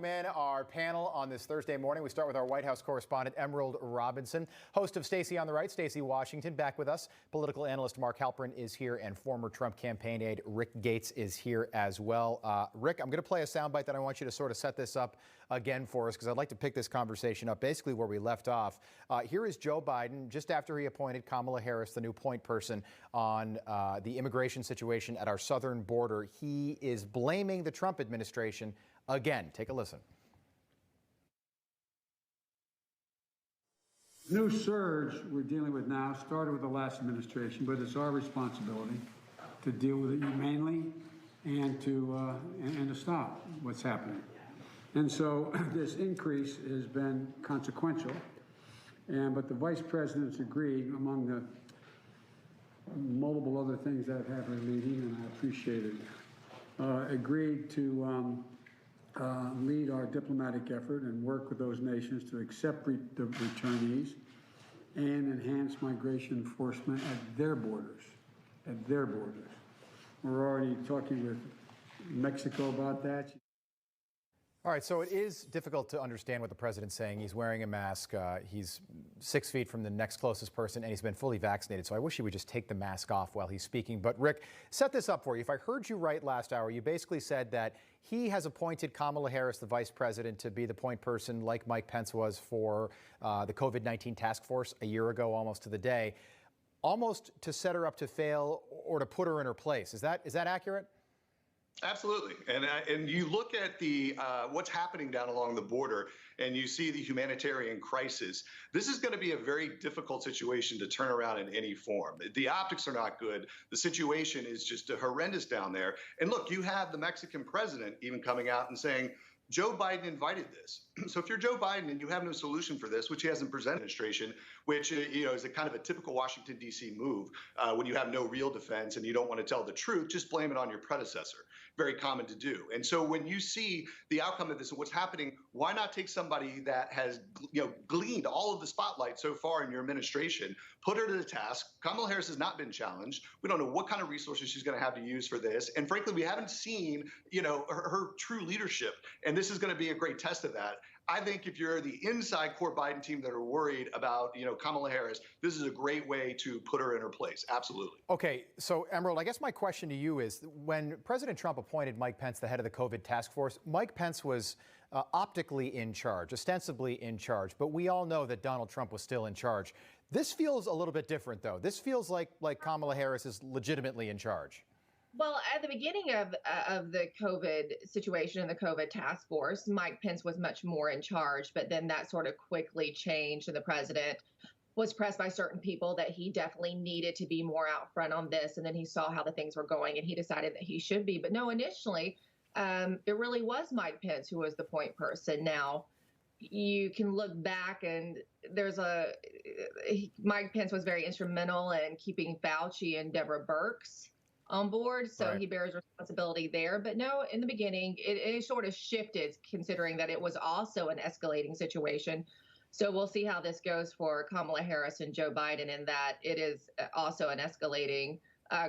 In our panel on this Thursday morning, we start with our White House correspondent Emerald Robinson, host of Stacy on the Right, Stacy Washington, back with us. Political analyst Mark Halperin is here, and former Trump campaign aide Rick Gates is here as well. Rick, I'm going to play a soundbite that I want you to sort of set this up again for us, because I'd like to pick this conversation up basically where we left off. Here is Joe Biden just after he appointed Kamala Harris, the new point person on the immigration situation at our southern border. He is blaming the Trump administration again. Take a listen. New surge we're dealing with now started with the last administration, but it's our responsibility to deal with it humanely and to stop what's happening. And so this increase has been consequential, but the vice president's agreed, among the multiple other things that have happened in the meeting, and I appreciate it, agreed to lead our diplomatic effort and work with those nations to accept the returnees and enhance migration enforcement at their borders. We're already talking with Mexico about that. All right, so it is difficult to understand what the president's saying. He's wearing a mask. He's 6 feet from the next closest person, and he's been fully vaccinated. So I wish he would just take the mask off while he's speaking. But Rick, set this up for you. If I heard you right last hour, you basically said that he has appointed Kamala Harris, the vice president, to be the point person like Mike Pence was for the COVID-19 task force a year ago, almost to the day, almost to set her up to fail or to put her in her place. Is that accurate? Absolutely. And you look at the what's happening down along the border and you see the humanitarian crisis. This is going to be a very difficult situation to turn around in any form. The optics are not good. The situation is just horrendous down there. And look, you have the Mexican president even coming out and saying, Joe Biden invited this. So if you're Joe Biden and you have no solution for this, which he hasn't presented administration, which is a kind of a typical Washington, D.C. move, when you have no real defense and you don't want to tell the truth, just blame it on your predecessor. Very common to do. And so when you see the outcome of this and what's happening, why not take somebody that has gleaned all of the spotlight so far in your administration, put her to the task? Kamala Harris has not been challenged. We don't know what kind of resources she's going to have to use for this. And frankly, we haven't seen her true leadership. And this is going to be a great test of that. I think if you're the inside core Biden team that are worried about, Kamala Harris, this is a great way to put her in her place. Absolutely. Okay. So, Emerald, I guess my question to you is, when President Trump appointed Mike Pence the head of the COVID task force, Mike Pence was optically in charge, ostensibly in charge. But we all know that Donald Trump was still in charge. This feels a little bit different, though. This feels like Kamala Harris is legitimately in charge. Well, at the beginning of the COVID situation and the COVID task force, Mike Pence was much more in charge, but then that sort of quickly changed, and the president was pressed by certain people that he definitely needed to be more out front on this, and then he saw how the things were going, and he decided that he should be. But no, initially, it really was Mike Pence who was the point person. Now, you can look back, and Mike Pence was very instrumental in keeping Fauci and Deborah Birx on board, so right. He bears responsibility there. But no, in the beginning, it sort of shifted, considering that it was also an escalating situation. So we'll see how this goes for Kamala Harris and Joe Biden, in that it is also an escalating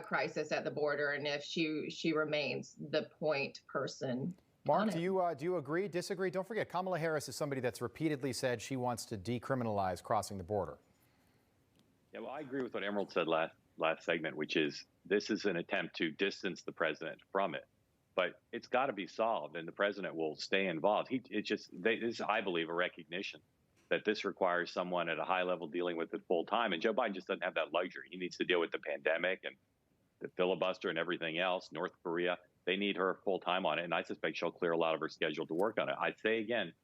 crisis at the border, and if she remains the point person. Mark, do you agree, disagree? Don't forget, Kamala Harris is somebody that's repeatedly said she wants to decriminalize crossing the border. Yeah, well, I agree with what Emerald said last segment, which is this is an attempt to distance the president from it, but it's got to be solved, and the president will stay involved. This is, I believe, a recognition that this requires someone at a high level dealing with it full time, and Joe Biden just doesn't have that luxury. He needs to deal with the pandemic and the filibuster and everything else. North Korea, they need her full time on it, and I suspect she'll clear a lot of her schedule to work on it. I say again,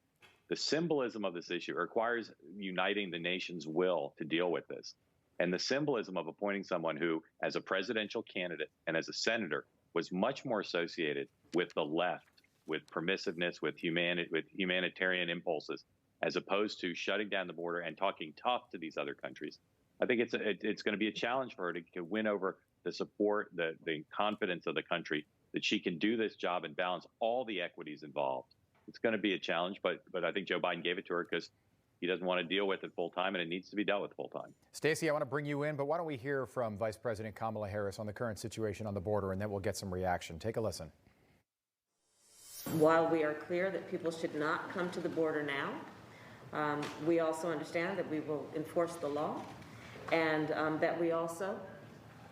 the symbolism of this issue requires uniting the nation's will to deal with this. And the symbolism of appointing someone who, as a presidential candidate and as a senator, was much more associated with the left, with permissiveness, with humanitarian impulses, as opposed to shutting down the border and talking tough to these other countries. I think it's going to be a challenge for her to win over the support, the confidence of the country that she can do this job and balance all the equities involved. It's going to be a challenge, but I think Joe Biden gave it to her because he doesn't want to deal with it full time, and it needs to be dealt with full time. Stacy, I want to bring you in, but why don't we hear from Vice President Kamala Harris on the current situation on the border, and then we'll get some reaction. Take a listen. While we are clear that people should not come to the border now, we also understand that we will enforce the law, and that we also,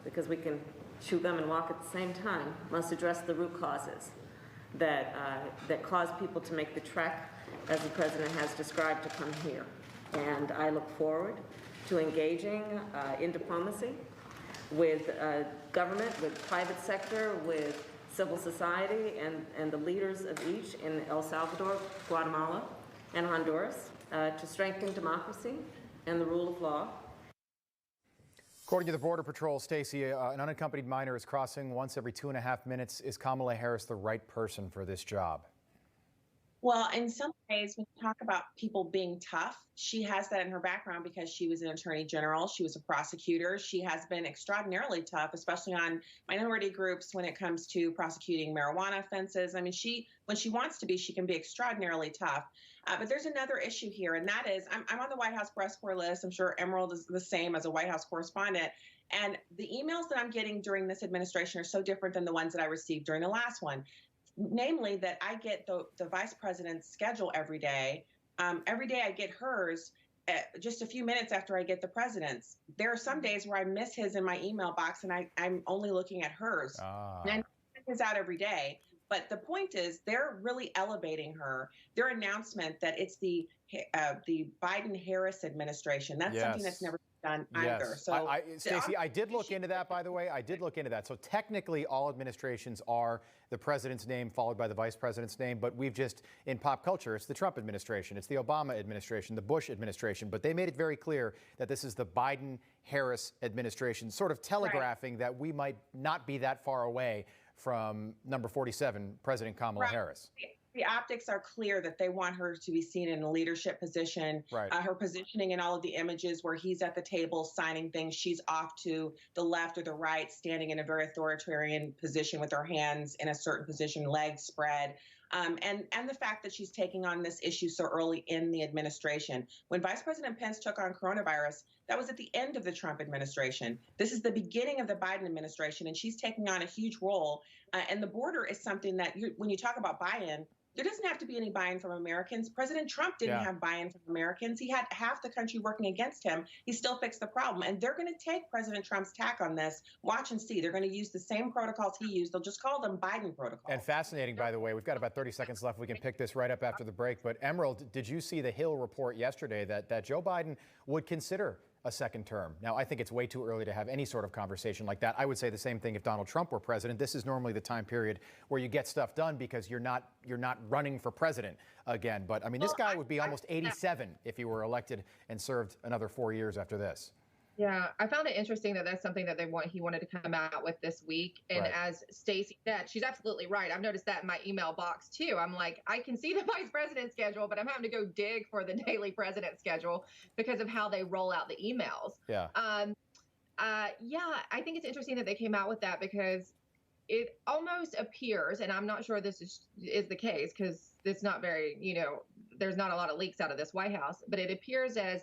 because we can chew gum and walk at the same time, must address the root causes that cause people to make the trek, as the president has described, to come here. And I look forward to engaging in diplomacy with government, with private sector, with civil society, and the leaders of each in El Salvador, Guatemala, and Honduras to strengthen democracy and the rule of law. According to the Border Patrol, Stacy, an unaccompanied minor is crossing once every 2.5 minutes. Is Kamala Harris the right person for this job? Well, in some ways, when you talk about people being tough, she has that in her background because she was an attorney general. She was a prosecutor. She has been extraordinarily tough, especially on minority groups when it comes to prosecuting marijuana offenses. I mean, when she wants to be, she can be extraordinarily tough. But there's another issue here, and that is I'm on the White House press corps list. I'm sure Emerald is the same as a White House correspondent. And the emails that I'm getting during this administration are so different than the ones that I received during the last one. Namely, that I get the vice president's schedule every day. Every day I get hers just a few minutes after I get the president's. There are some days where I miss his in my email box, and I'm only looking at hers. And I check his out every day. But the point is, they're really elevating her. Their announcement that it's the Biden-Harris administration. That's something that's never done either. So, Stacy, I did look into that, by the way. I did look into that. So technically, all administrations are the president's name followed by the vice president's name. But we've just, in pop culture, it's the Trump administration, it's the Obama administration, the Bush administration. But they made it very clear that this is the Biden-Harris administration, sort of telegraphing that we might not be that far away from number 47, President Kamala Harris. The optics are clear that they want her to be seen in a leadership position. Her positioning in all of the images where he's at the table signing things, she's off to the left or the right, standing in a very authoritarian position with her hands in a certain position, legs spread. And the fact that she's taking on this issue so early in the administration. When Vice President Pence took on coronavirus, that was at the end of the Trump administration. This is the beginning of the Biden administration, and she's taking on a huge role. And the border is something that, when you talk about buy-in, there doesn't have to be any buy-in from Americans. President Trump didn't have buy-in from Americans. He had half the country working against him. He still fixed the problem. And they're going to take President Trump's tack on this. Watch and see. They're going to use the same protocols he used. They'll just call them Biden protocols. And fascinating, by the way. We've got about 30 seconds left. We can pick this right up after the break. But Emerald, did you see the Hill report yesterday that Joe Biden would consider a second term? Now, I think it's way too early to have any sort of conversation like that. I would say the same thing if Donald Trump were president. This is normally the time period where you get stuff done because you're not running for president again. But I mean, this guy would be almost 87 if he were elected and served another 4 years after this. Yeah, I found it interesting that that's something that he wanted to come out with this week. And as Stacy said, she's absolutely right. I've noticed that in my email box too. I'm like, I can see the vice president's schedule, but I'm having to go dig for the daily president schedule because of how they roll out the emails. Yeah. I think it's interesting that they came out with that because it almost appears, and I'm not sure this is the case because it's not very, there's not a lot of leaks out of this White House, but it appears as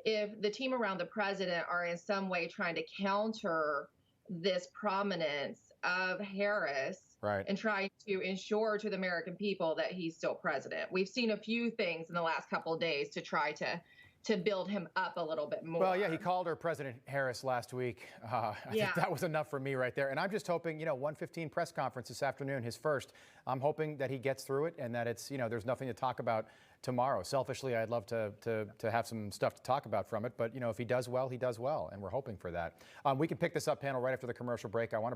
if the team around the president are in some way trying to counter this prominence of Harris and trying to ensure to the American people that he's still president. We've seen a few things in the last couple of days to try to build him up a little bit more. Well, yeah, he called her President Harris last week. I think that was enough for me right there. And I'm just hoping, 1:15 press conference this afternoon, his first. I'm hoping that he gets through it and that it's, there's nothing to talk about tomorrow. Selfishly, I'd love to have some stuff to talk about from it. But, if he does well, he does well. And we're hoping for that. We can pick this up, panel, right after the commercial break. I want to